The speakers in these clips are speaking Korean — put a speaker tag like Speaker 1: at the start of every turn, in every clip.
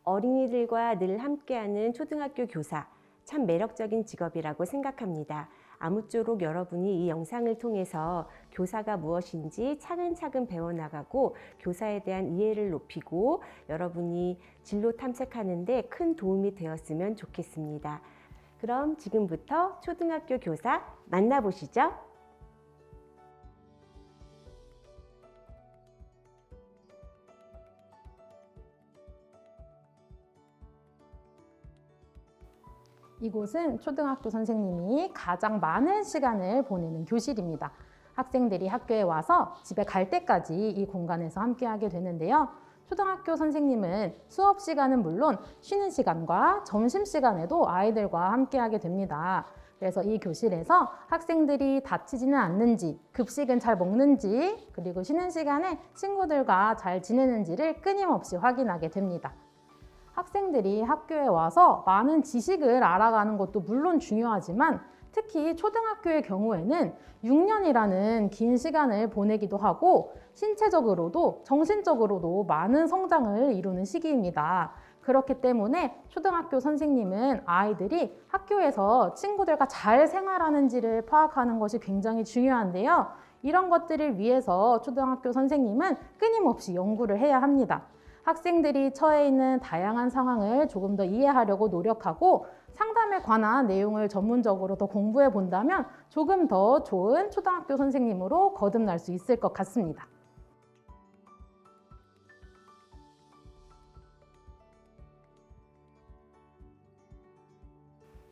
Speaker 1: 어린이들과 늘 함께하는 초등학교 교사, 참 매력적인 직업이라고 생각합니다. 아무쪼록 여러분이 이 영상을 통해서 교사가 무엇인지 차근차근 배워나가고 교사에 대한 이해를 높이고 여러분이 진로 탐색하는 데 큰 도움이 되었으면 좋겠습니다. 그럼 지금부터 초등학교 교사 만나보시죠.
Speaker 2: 이곳은 초등학교 선생님이 가장 많은 시간을 보내는 교실입니다. 학생들이 학교에 와서 집에 갈 때까지 이 공간에서 함께하게 되는데요. 초등학교 선생님은 수업 시간은 물론 쉬는 시간과 점심시간에도 아이들과 함께하게 됩니다. 그래서 이 교실에서 학생들이 다치지는 않는지, 급식은 잘 먹는지, 그리고 쉬는 시간에 친구들과 잘 지내는지를 끊임없이 확인하게 됩니다. 학생들이 학교에 와서 많은 지식을 알아가는 것도 물론 중요하지만 특히 초등학교의 경우에는 6년이라는 긴 시간을 보내기도 하고 신체적으로도 정신적으로도 많은 성장을 이루는 시기입니다. 그렇기 때문에 초등학교 선생님은 아이들이 학교에서 친구들과 잘 생활하는지를 파악하는 것이 굉장히 중요한데요. 이런 것들을 위해서 초등학교 선생님은 끊임없이 연구를 해야 합니다. 학생들이 처해 있는 다양한 상황을 조금 더 이해하려고 노력하고 상담에 관한 내용을 전문적으로 더 공부해 본다면 조금 더 좋은 초등학교 선생님으로 거듭날 수 있을 것 같습니다.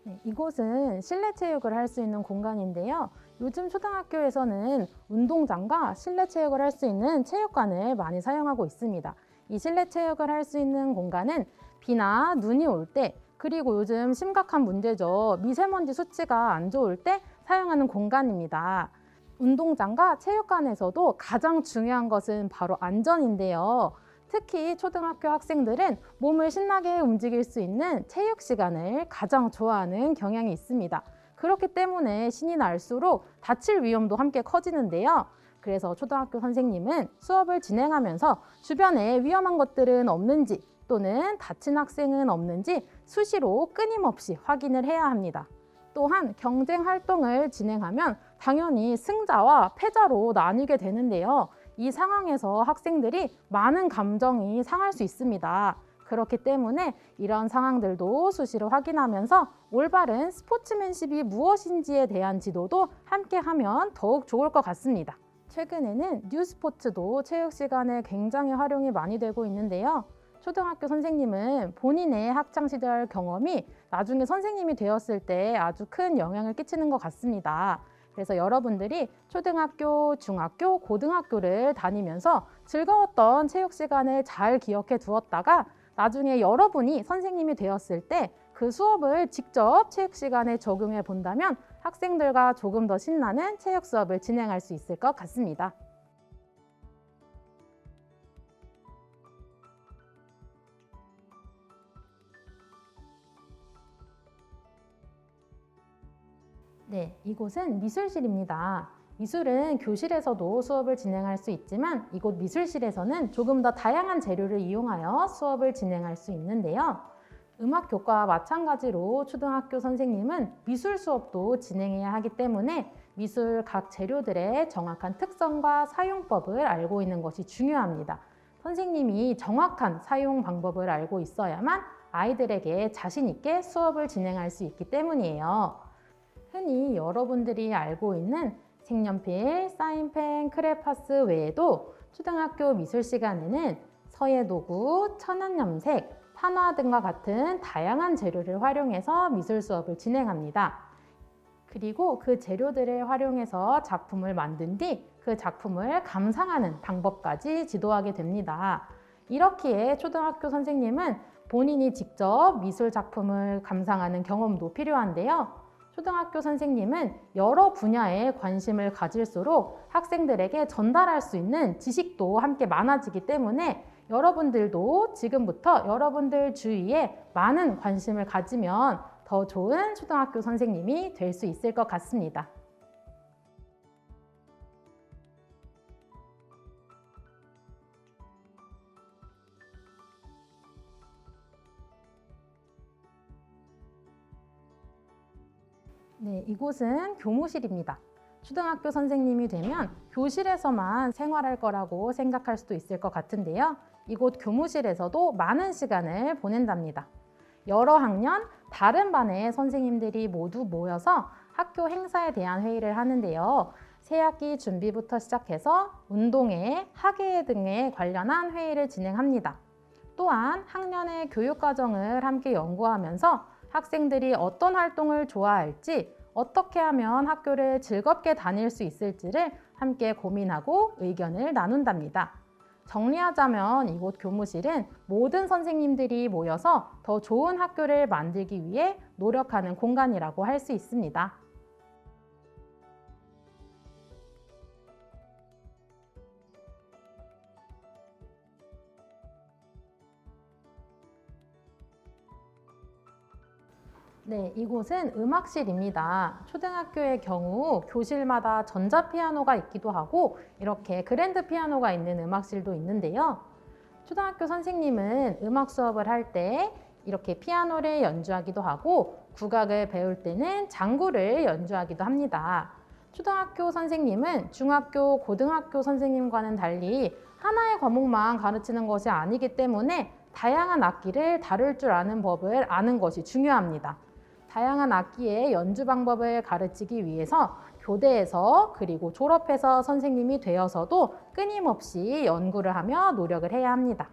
Speaker 2: 네, 이곳은 실내 체육을 할 수 있는 공간인데요. 요즘 초등학교에서는 운동장과 실내 체육을 할 수 있는 체육관을 많이 사용하고 있습니다. 이 실내 체육을 할 수 있는 공간은 비나 눈이 올 때, 그리고 요즘 심각한 문제죠. 미세먼지 수치가 안 좋을 때 사용하는 공간입니다. 운동장과 체육관에서도 가장 중요한 것은 바로 안전인데요. 특히 초등학교 학생들은 몸을 신나게 움직일 수 있는 체육 시간을 가장 좋아하는 경향이 있습니다. 그렇기 때문에 신이 날수록 다칠 위험도 함께 커지는데요. 그래서 초등학교 선생님은 수업을 진행하면서 주변에 위험한 것들은 없는지 또는 다친 학생은 없는지 수시로 끊임없이 확인을 해야 합니다. 또한 경쟁 활동을 진행하면 당연히 승자와 패자로 나뉘게 되는데요. 이 상황에서 학생들이 많은 감정이 상할 수 있습니다. 그렇기 때문에 이런 상황들도 수시로 확인하면서 올바른 스포츠맨십이 무엇인지에 대한 지도도 함께 하면 더욱 좋을 것 같습니다. 최근에는 뉴스포츠도 체육 시간에 굉장히 활용이 많이 되고 있는데요. 초등학교 선생님은 본인의 학창시절 경험이 나중에 선생님이 되었을 때 아주 큰 영향을 끼치는 것 같습니다. 그래서 여러분들이 초등학교, 중학교, 고등학교를 다니면서 즐거웠던 체육 시간을 잘 기억해 두었다가 나중에 여러분이 선생님이 되었을 때 그 수업을 직접 체육 시간에 적용해 본다면 학생들과 조금 더 신나는 체육 수업을 진행할 수 있을 것 같습니다. 네, 이곳은 미술실입니다. 미술은 교실에서도 수업을 진행할 수 있지만 이곳 미술실에서는 조금 더 다양한 재료를 이용하여 수업을 진행할 수 있는데요. 음악 교과와 마찬가지로 초등학교 선생님은 미술 수업도 진행해야 하기 때문에 미술 각 재료들의 정확한 특성과 사용법을 알고 있는 것이 중요합니다. 선생님이 정확한 사용 방법을 알고 있어야만 아이들에게 자신 있게 수업을 진행할 수 있기 때문이에요. 흔히 여러분들이 알고 있는 색연필, 사인펜, 크레파스 외에도 초등학교 미술 시간에는 서예도구, 천연염색, 판화 등과 같은 다양한 재료를 활용해서 미술 수업을 진행합니다. 그리고 그 재료들을 활용해서 작품을 만든 뒤 그 작품을 감상하는 방법까지 지도하게 됩니다. 이렇기에 초등학교 선생님은 본인이 직접 미술 작품을 감상하는 경험도 필요한데요. 초등학교 선생님은 여러 분야에 관심을 가질수록 학생들에게 전달할 수 있는 지식도 함께 많아지기 때문에 여러분들도 지금부터 여러분들 주위에 많은 관심을 가지면 더 좋은 초등학교 선생님이 될 수 있을 것 같습니다. 네, 이곳은 교무실입니다. 초등학교 선생님이 되면 교실에서만 생활할 거라고 생각할 수도 있을 것 같은데요. 이곳 교무실에서도 많은 시간을 보낸답니다. 여러 학년, 다른 반의 선생님들이 모두 모여서 학교 행사에 대한 회의를 하는데요. 새학기 준비부터 시작해서 운동회, 학예회 등에 관련한 회의를 진행합니다. 또한 학년의 교육 과정을 함께 연구하면서 학생들이 어떤 활동을 좋아할지, 어떻게 하면 학교를 즐겁게 다닐 수 있을지를 함께 고민하고 의견을 나눈답니다. 정리하자면 이곳 교무실은 모든 선생님들이 모여서 더 좋은 학교를 만들기 위해 노력하는 공간이라고 할 수 있습니다. 네, 이곳은 음악실입니다. 초등학교의 경우 교실마다 전자피아노가 있기도 하고 이렇게 그랜드 피아노가 있는 음악실도 있는데요. 초등학교 선생님은 음악 수업을 할 때 이렇게 피아노를 연주하기도 하고 국악을 배울 때는 장구를 연주하기도 합니다. 초등학교 선생님은 중학교, 고등학교 선생님과는 달리 하나의 과목만 가르치는 것이 아니기 때문에 다양한 악기를 다룰 줄 아는 법을 아는 것이 중요합니다. 다양한 악기의 연주 방법을 가르치기 위해서 교대에서 그리고 졸업해서 선생님이 되어서도 끊임없이 연구를 하며 노력을 해야 합니다.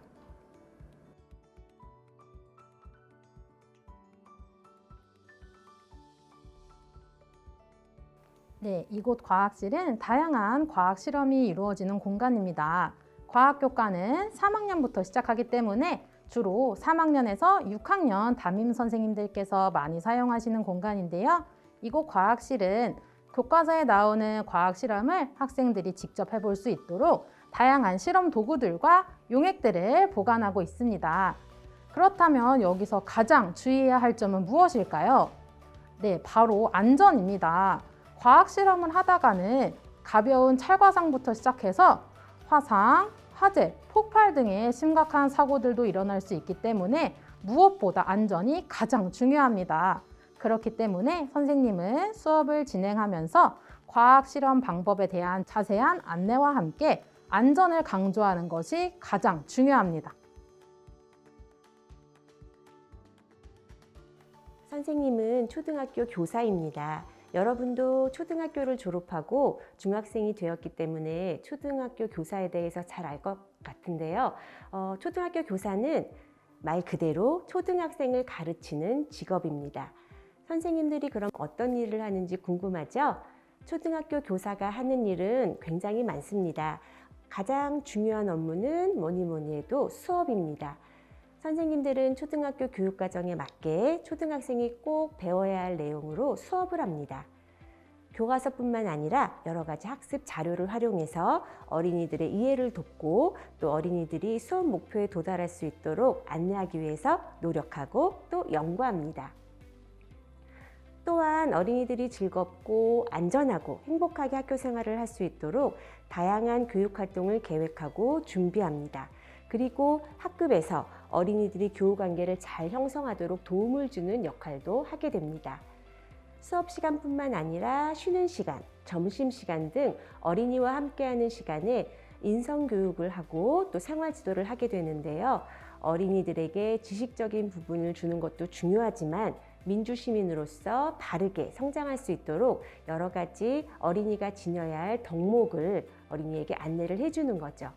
Speaker 2: 네, 이곳 과학실은 다양한 과학 실험이 이루어지는 공간입니다. 과학교과는 3학년부터 시작하기 때문에 주로 3학년에서 6학년 담임 선생님들께서 많이 사용하시는 공간인데요. 이곳 과학실은 교과서에 나오는 과학 실험을 학생들이 직접 해볼 수 있도록 다양한 실험 도구들과 용액들을 보관하고 있습니다. 그렇다면 여기서 가장 주의해야 할 점은 무엇일까요? 네, 바로 안전입니다. 과학 실험을 하다가는 가벼운 찰과상부터 시작해서 화상, 화재, 폭발 등의 심각한 사고들도 일어날 수 있기 때문에 무엇보다 안전이 가장 중요합니다. 그렇기 때문에 선생님은 수업을 진행하면서 과학 실험 방법에 대한 자세한 안내와 함께 안전을 강조하는 것이 가장 중요합니다.
Speaker 1: 선생님은 초등학교 교사입니다. 여러분도 초등학교를 졸업하고 중학생이 되었기 때문에 초등학교 교사에 대해서 잘 알 것 같은데요. 초등학교 교사는 말 그대로 초등학생을 가르치는 직업입니다. 선생님들이 그럼 어떤 일을 하는지 궁금하죠? 초등학교 교사가 하는 일은 굉장히 많습니다. 가장 중요한 업무는 뭐니 해도 수업입니다. 선생님들은 초등학교 교육과정에 맞게 초등학생이 꼭 배워야 할 내용으로 수업을 합니다. 교과서뿐만 아니라 여러 가지 학습 자료를 활용해서 어린이들의 이해를 돕고 또 어린이들이 수업 목표에 도달할 수 있도록 안내하기 위해서 노력하고 또 연구합니다. 또한 어린이들이 즐겁고 안전하고 행복하게 학교 생활을 할 수 있도록 다양한 교육 활동을 계획하고 준비합니다. 그리고 학급에서 어린이들이 교우 관계를 잘 형성하도록 도움을 주는 역할도 하게 됩니다. 수업 시간뿐만 아니라 쉬는 시간, 점심시간 등 어린이와 함께하는 시간에 인성교육을 하고 또 생활지도를 하게 되는데요. 어린이들에게 지식적인 부분을 주는 것도 중요하지만 민주시민으로서 바르게 성장할 수 있도록 여러 가지 어린이가 지녀야 할 덕목을 어린이에게 안내를 해주는 거죠.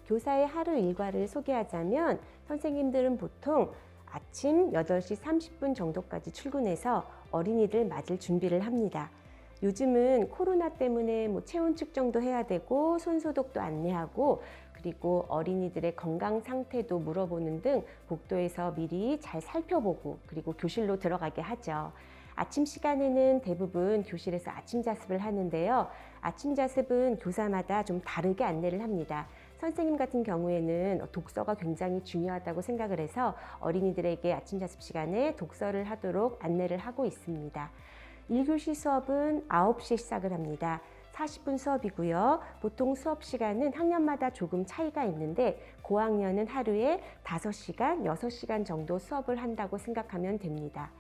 Speaker 1: 교사의 하루 일과를 소개하자면 선생님들은 보통 아침 8시 30분 정도까지 출근해서 어린이들 맞을 준비를 합니다. 요즘은 코로나 때문에 체온 측정도 해야 되고 손소독도 안내하고 그리고 어린이들의 건강 상태도 물어보는 등 복도에서 미리 잘 살펴보고 그리고 교실로 들어가게 하죠. 아침 시간에는 대부분 교실에서 아침 자습을 하는데요. 아침 자습은 교사마다 좀 다르게 안내를 합니다. 선생님 같은 경우에는 독서가 굉장히 중요하다고 생각을 해서 어린이들에게 아침 자습 시간에 독서를 하도록 안내를 하고 있습니다. 1교시 수업은 9시에 시작을 합니다. 40분 수업이고요. 보통 수업 시간은 학년마다 조금 차이가 있는데 고학년은 하루에 5시간, 6시간 정도 수업을 한다고 생각하면 됩니다.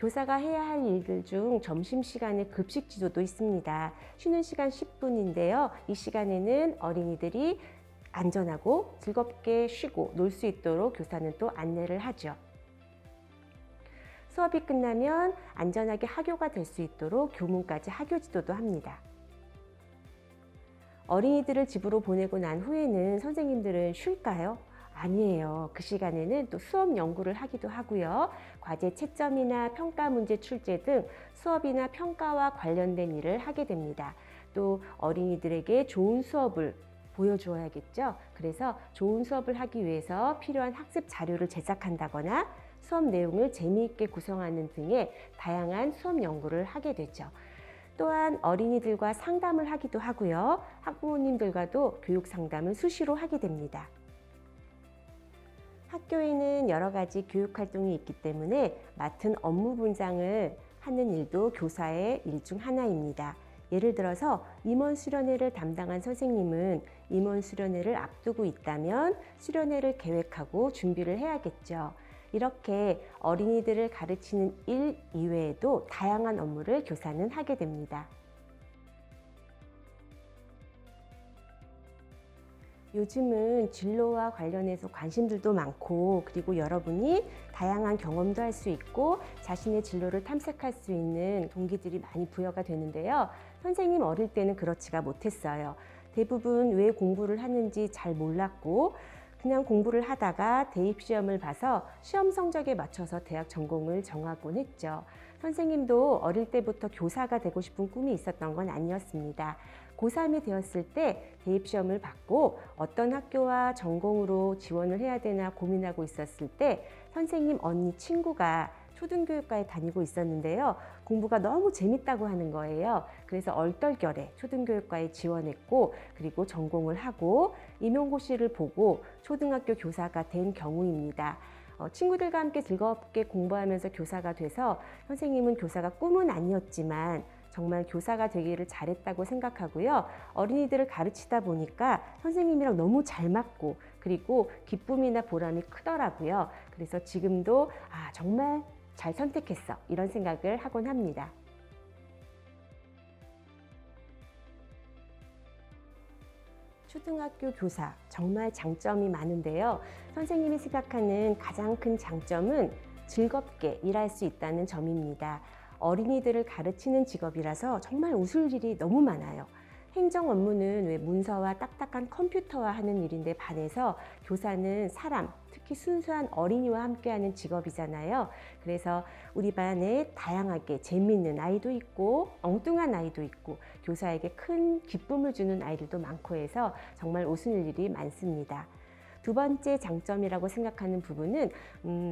Speaker 1: 교사가 해야 할 일들 중 점심시간에 급식 지도도 있습니다. 쉬는 시간 10분인데요. 이 시간에는 어린이들이 안전하고 즐겁게 쉬고 놀 수 있도록 교사는 또 안내를 하죠. 수업이 끝나면 안전하게 하교가 될 수 있도록 교문까지 하교 지도도 합니다. 어린이들을 집으로 보내고 난 후에는 선생님들은 쉴까요? 아니에요. 그 시간에는 또 수업 연구를 하기도 하고요. 과제 채점이나 평가 문제 출제 등 수업이나 평가와 관련된 일을 하게 됩니다. 또 어린이들에게 좋은 수업을 보여주어야겠죠. 그래서 좋은 수업을 하기 위해서 필요한 학습 자료를 제작한다거나 수업 내용을 재미있게 구성하는 등의 다양한 수업 연구를 하게 되죠. 또한 어린이들과 상담을 하기도 하고요. 학부모님들과도 교육 상담을 수시로 하게 됩니다. 학교에는 여러 가지 교육 활동이 있기 때문에 맡은 업무 분장을 하는 일도 교사의 일 중 하나입니다. 예를 들어서 임원 수련회를 담당한 선생님은 임원 수련회를 앞두고 있다면 수련회를 계획하고 준비를 해야겠죠. 이렇게 어린이들을 가르치는 일 이외에도 다양한 업무를 교사는 하게 됩니다. 요즘은 진로와 관련해서 관심들도 많고, 그리고 여러분이 다양한 경험도 할 수 있고 자신의 진로를 탐색할 수 있는 동기들이 많이 부여가 되는데요. 선생님 어릴 때는 그렇지가 못했어요. 대부분 왜 공부를 하는지 잘 몰랐고 그냥 공부를 하다가 대입시험을 봐서 시험 성적에 맞춰서 대학 전공을 정하곤 했죠. 선생님도 어릴 때부터 교사가 되고 싶은 꿈이 있었던 건 아니었습니다. 고3이 되었을 때 대입시험을 받고 어떤 학교와 전공으로 지원을 해야 되나 고민하고 있었을 때 선생님 언니 친구가 초등교육과에 다니고 있었는데요. 공부가 너무 재밌다고 하는 거예요. 그래서 얼떨결에 초등교육과에 지원했고 그리고 전공을 하고 임용고시를 보고 초등학교 교사가 된 경우입니다. 친구들과 함께 즐겁게 공부하면서 교사가 돼서 선생님은 교사가 꿈은 아니었지만 정말 교사가 되기를 잘했다고 생각하고요. 어린이들을 가르치다 보니까 선생님이랑 너무 잘 맞고 그리고 기쁨이나 보람이 크더라고요. 그래서 지금도 정말 잘 선택했어 이런 생각을 하곤 합니다. 초등학교 교사 정말 장점이 많은데요. 선생님이 생각하는 가장 큰 장점은 즐겁게 일할 수 있다는 점입니다. 어린이들을 가르치는 직업이라서 정말 웃을 일이 너무 많아요. 행정 업무는 왜 문서와 딱딱한 컴퓨터와 하는 일인데 반해서 교사는 사람, 특히 순수한 어린이와 함께하는 직업이잖아요. 그래서 우리 반에 다양하게 재미있는 아이도 있고 엉뚱한 아이도 있고 교사에게 큰 기쁨을 주는 아이들도 많고 해서 정말 웃을 일이 많습니다. 두 번째 장점이라고 생각하는 부분은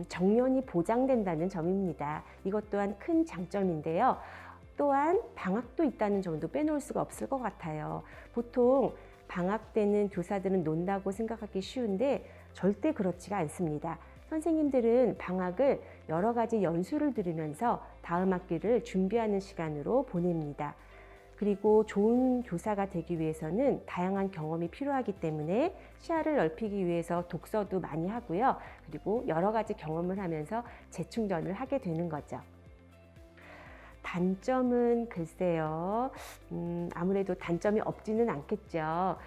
Speaker 1: 정년이 보장된다는 점입니다. 이것 또한 큰 장점인데요. 또한 방학도 있다는 점도 빼놓을 수가 없을 것 같아요. 보통 방학 때는 교사들은 논다고 생각하기 쉬운데 절대 그렇지가 않습니다. 선생님들은 방학을 여러 가지 연수를 들으면서 다음 학기를 준비하는 시간으로 보냅니다. 그리고 좋은 교사가 되기 위해서는 다양한 경험이 필요하기 때문에 시야를 넓히기 위해서 독서도 많이 하고요. 그리고 여러 가지 경험을 하면서 재충전을 하게 되는 거죠. 단점은 글쎄요, 아무래도 단점이 없지는 않겠죠.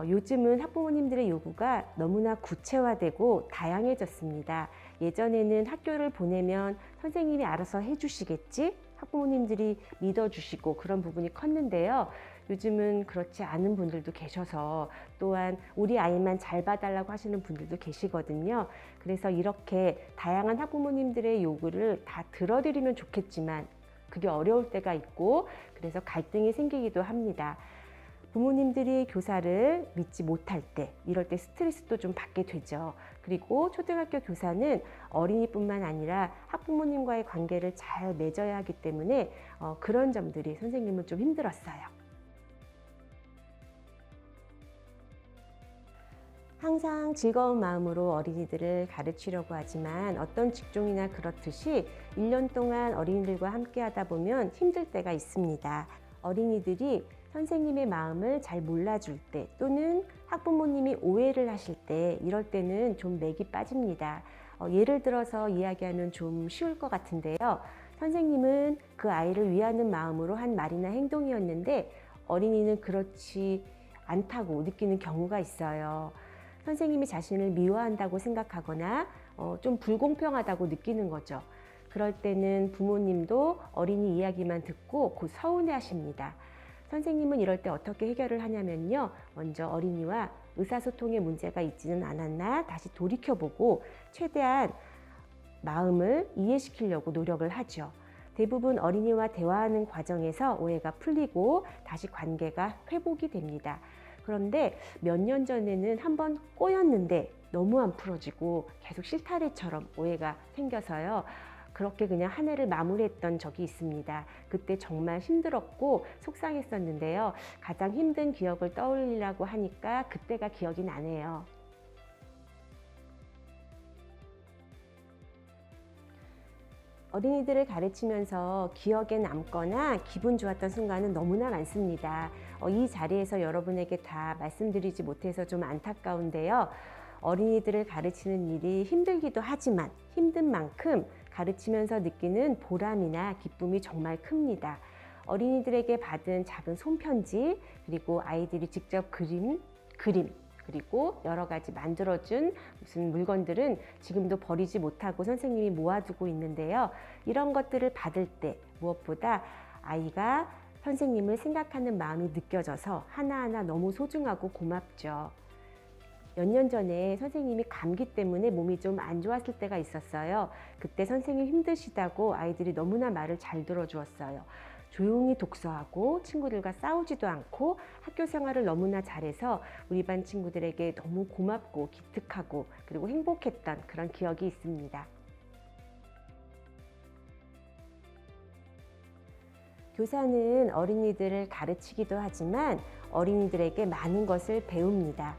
Speaker 1: 요즘은 학부모님들의 요구가 너무나 구체화되고 다양해졌습니다. 예전에는 학교를 보내면 선생님이 알아서 해주시겠지? 학부모님들이 믿어주시고 그런 부분이 컸는데요. 요즘은 그렇지 않은 분들도 계셔서 또한 우리 아이만 잘 봐달라고 하시는 분들도 계시거든요. 그래서 이렇게 다양한 학부모님들의 요구를 다 들어드리면 좋겠지만 그게 어려울 때가 있고 그래서 갈등이 생기기도 합니다. 부모님들이 교사를 믿지 못할 때, 이럴 때 스트레스도 좀 받게 되죠. 그리고 초등학교 교사는 어린이뿐만 아니라 학부모님과의 관계를 잘 맺어야 하기 때문에 그런 점들이 선생님은 좀 힘들었어요. 항상 즐거운 마음으로 어린이들을 가르치려고 하지만 어떤 직종이나 그렇듯이 1년 동안 어린이들과 함께 하다 보면 힘들 때가 있습니다. 어린이들이 선생님의 마음을 잘 몰라줄 때 또는 학부모님이 오해를 하실 때 이럴 때는 좀 맥이 빠집니다. 예를 들어서 이야기하면 좀 쉬울 것 같은데요. 선생님은 그 아이를 위하는 마음으로 한 말이나 행동이었는데 어린이는 그렇지 않다고 느끼는 경우가 있어요. 선생님이 자신을 미워한다고 생각하거나 좀 불공평하다고 느끼는 거죠. 그럴 때는 부모님도 어린이 이야기만 듣고 곧 서운해하십니다. 선생님은 이럴 때 어떻게 해결을 하냐면요. 먼저 어린이와 의사소통에 문제가 있지는 않았나 다시 돌이켜보고 최대한 마음을 이해시키려고 노력을 하죠. 대부분 어린이와 대화하는 과정에서 오해가 풀리고 다시 관계가 회복이 됩니다. 그런데 몇 년 전에는 한번 꼬였는데 너무 안 풀어지고 계속 실타래처럼 오해가 생겨서요. 그렇게 그냥 한 해를 마무리했던 적이 있습니다. 그때 정말 힘들었고 속상했었는데요. 가장 힘든 기억을 떠올리라고 하니까 그때가 기억이 나네요. 어린이들을 가르치면서 기억에 남거나 기분 좋았던 순간은 너무나 많습니다. 이 자리에서 여러분에게 다 말씀드리지 못해서 좀 안타까운데요. 어린이들을 가르치는 일이 힘들기도 하지만 힘든 만큼 가르치면서 느끼는 보람이나 기쁨이 정말 큽니다. 어린이들에게 받은 작은 손편지, 그리고 아이들이 직접 그림, 그리고 여러 가지 만들어준 무슨 물건들은 지금도 버리지 못하고 선생님이 모아두고 있는데요. 이런 것들을 받을 때 무엇보다 아이가 선생님을 생각하는 마음이 느껴져서 하나하나 너무 소중하고 고맙죠. 몇 년 전에 선생님이 감기 때문에 몸이 좀 안 좋았을 때가 있었어요. 그때 선생님 힘드시다고 아이들이 너무나 말을 잘 들어주었어요. 조용히 독서하고 친구들과 싸우지도 않고 학교 생활을 너무나 잘해서 우리 반 친구들에게 너무 고맙고 기특하고 그리고 행복했던 그런 기억이 있습니다. 교사는 어린이들을 가르치기도 하지만 어린이들에게 많은 것을 배웁니다.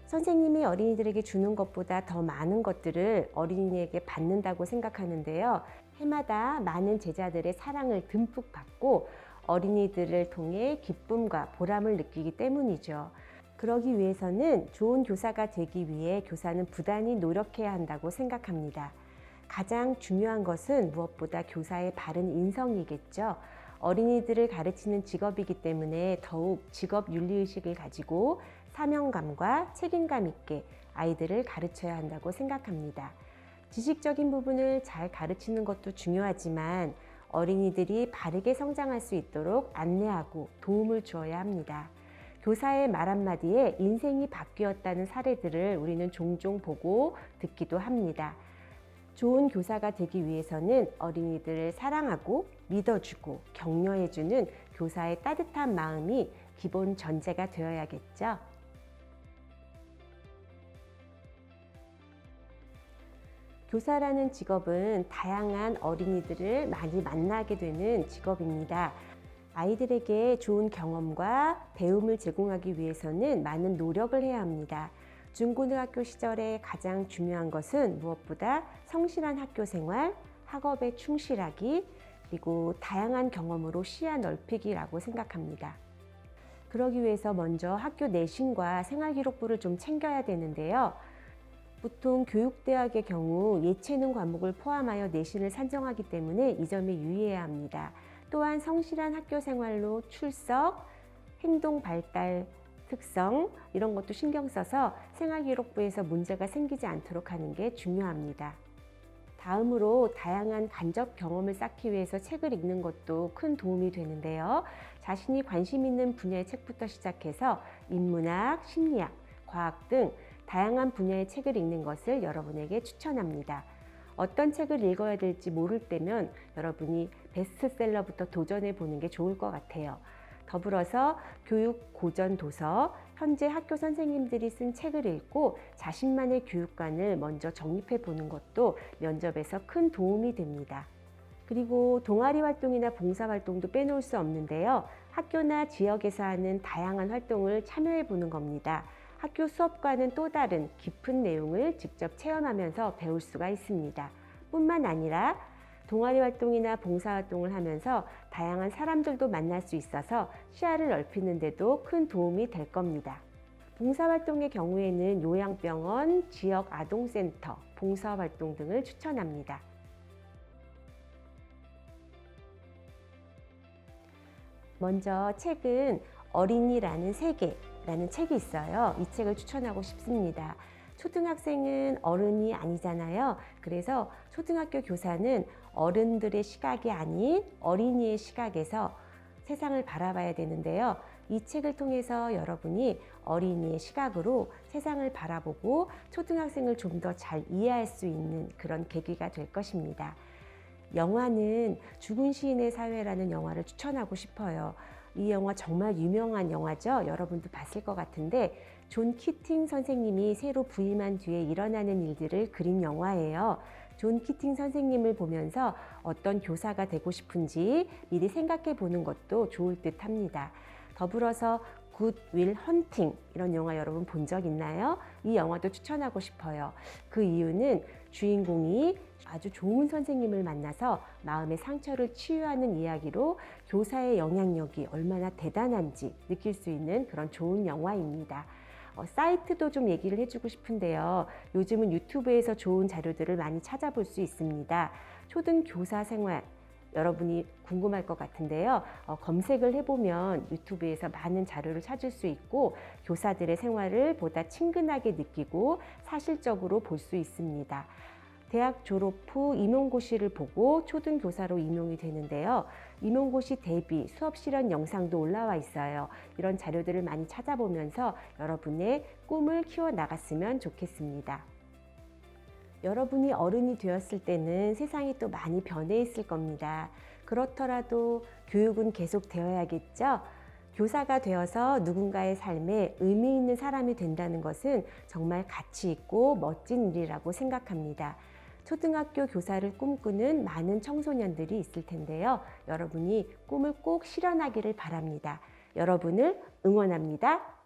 Speaker 1: 선생님이 어린이들에게 주는 것보다 더 많은 것들을 어린이에게 받는다고 생각하는데요. 해마다 많은 제자들의 사랑을 듬뿍 받고 어린이들을 통해 기쁨과 보람을 느끼기 때문이죠. 그러기 위해서는 좋은 교사가 되기 위해 교사는 부단히 노력해야 한다고 생각합니다. 가장 중요한 것은 무엇보다 교사의 바른 인성이겠죠. 어린이들을 가르치는 직업이기 때문에 더욱 직업 윤리의식을 가지고 사명감과 책임감 있게 아이들을 가르쳐야 한다고 생각합니다. 지식적인 부분을 잘 가르치는 것도 중요하지만 어린이들이 바르게 성장할 수 있도록 안내하고 도움을 주어야 합니다. 교사의 말 한마디에 인생이 바뀌었다는 사례들을 우리는 종종 보고 듣기도 합니다. 좋은 교사가 되기 위해서는 어린이들을 사랑하고 믿어주고 격려해주는 교사의 따뜻한 마음이 기본 전제가 되어야겠죠. 교사라는 직업은 다양한 어린이들을 많이 만나게 되는 직업입니다. 아이들에게 좋은 경험과 배움을 제공하기 위해서는 많은 노력을 해야 합니다. 중고등학교 시절에 가장 중요한 것은 무엇보다 성실한 학교 생활, 학업에 충실하기, 그리고 다양한 경험으로 시야 넓히기라고 생각합니다. 그러기 위해서 먼저 학교 내신과 생활기록부를 좀 챙겨야 되는데요. 보통 교육대학의 경우 예체능 과목을 포함하여 내신을 산정하기 때문에 이 점에 유의해야 합니다. 또한 성실한 학교 생활로 출석, 행동 발달 특성 이런 것도 신경 써서 생활기록부에서 문제가 생기지 않도록 하는 게 중요합니다. 다음으로 다양한 간접 경험을 쌓기 위해서 책을 읽는 것도 큰 도움이 되는데요. 자신이 관심 있는 분야의 책부터 시작해서 인문학, 심리학, 과학 등 다양한 분야의 책을 읽는 것을 여러분에게 추천합니다. 어떤 책을 읽어야 될지 모를 때면 여러분이 베스트셀러부터 도전해 보는 게 좋을 것 같아요. 더불어서 교육 고전 도서, 현재 학교 선생님들이 쓴 책을 읽고 자신만의 교육관을 먼저 정립해 보는 것도 면접에서 큰 도움이 됩니다. 그리고 동아리 활동이나 봉사 활동도 빼놓을 수 없는데요. 학교나 지역에서 하는 다양한 활동을 참여해 보는 겁니다. 학교 수업과는 또 다른 깊은 내용을 직접 체험하면서 배울 수가 있습니다. 뿐만 아니라 동아리 활동이나 봉사 활동을 하면서 다양한 사람들도 만날 수 있어서 시야를 넓히는 데도 큰 도움이 될 겁니다. 봉사 활동의 경우에는 요양병원, 지역 아동센터, 봉사활동 등을 추천합니다. 먼저 책은 어린이라는 세계라는 책이 있어요. 이 책을 추천하고 싶습니다. 초등학생은 어른이 아니잖아요. 그래서 초등학교 교사는 어른들의 시각이 아닌 어린이의 시각에서 세상을 바라봐야 되는데요. 이 책을 통해서 여러분이 어린이의 시각으로 세상을 바라보고 초등학생을 좀 더 잘 이해할 수 있는 그런 계기가 될 것입니다. 영화는 죽은 시인의 사회라는 영화를 추천하고 싶어요. 이 영화 정말 유명한 영화죠. 여러분도 봤을 것 같은데 존 키팅 선생님이 새로 부임한 뒤에 일어나는 일들을 그린 영화예요. 존 키팅 선생님을 보면서 어떤 교사가 되고 싶은지 미리 생각해 보는 것도 좋을 듯 합니다. 더불어서 굿 윌 헌팅 이런 영화 여러분 본 적 있나요? 이 영화도 추천하고 싶어요. 그 이유는 주인공이 아주 좋은 선생님을 만나서 마음의 상처를 치유하는 이야기로 교사의 영향력이 얼마나 대단한지 느낄 수 있는 그런 좋은 영화입니다. 사이트도 좀 얘기를 해주고 싶은데요. 요즘은 유튜브에서 좋은 자료들을 많이 찾아볼 수 있습니다. 초등교사 생활 여러분이 궁금할 것 같은데요. 검색을 해보면 유튜브에서 많은 자료를 찾을 수 있고 교사들의 생활을 보다 친근하게 느끼고 사실적으로 볼 수 있습니다. 대학 졸업 후 임용고시를 보고 초등교사로 임용이 되는데요. 임용고시 대비 수업 실현 영상도 올라와 있어요. 이런 자료들을 많이 찾아보면서 여러분의 꿈을 키워나갔으면 좋겠습니다. 여러분이 어른이 되었을 때는 세상이 또 많이 변해 있을 겁니다. 그렇더라도 교육은 계속 되어야겠죠? 교사가 되어서 누군가의 삶에 의미 있는 사람이 된다는 것은 정말 가치 있고 멋진 일이라고 생각합니다. 초등학교 교사를 꿈꾸는 많은 청소년들이 있을 텐데요. 여러분이 꿈을 꼭 실현하기를 바랍니다. 여러분을 응원합니다.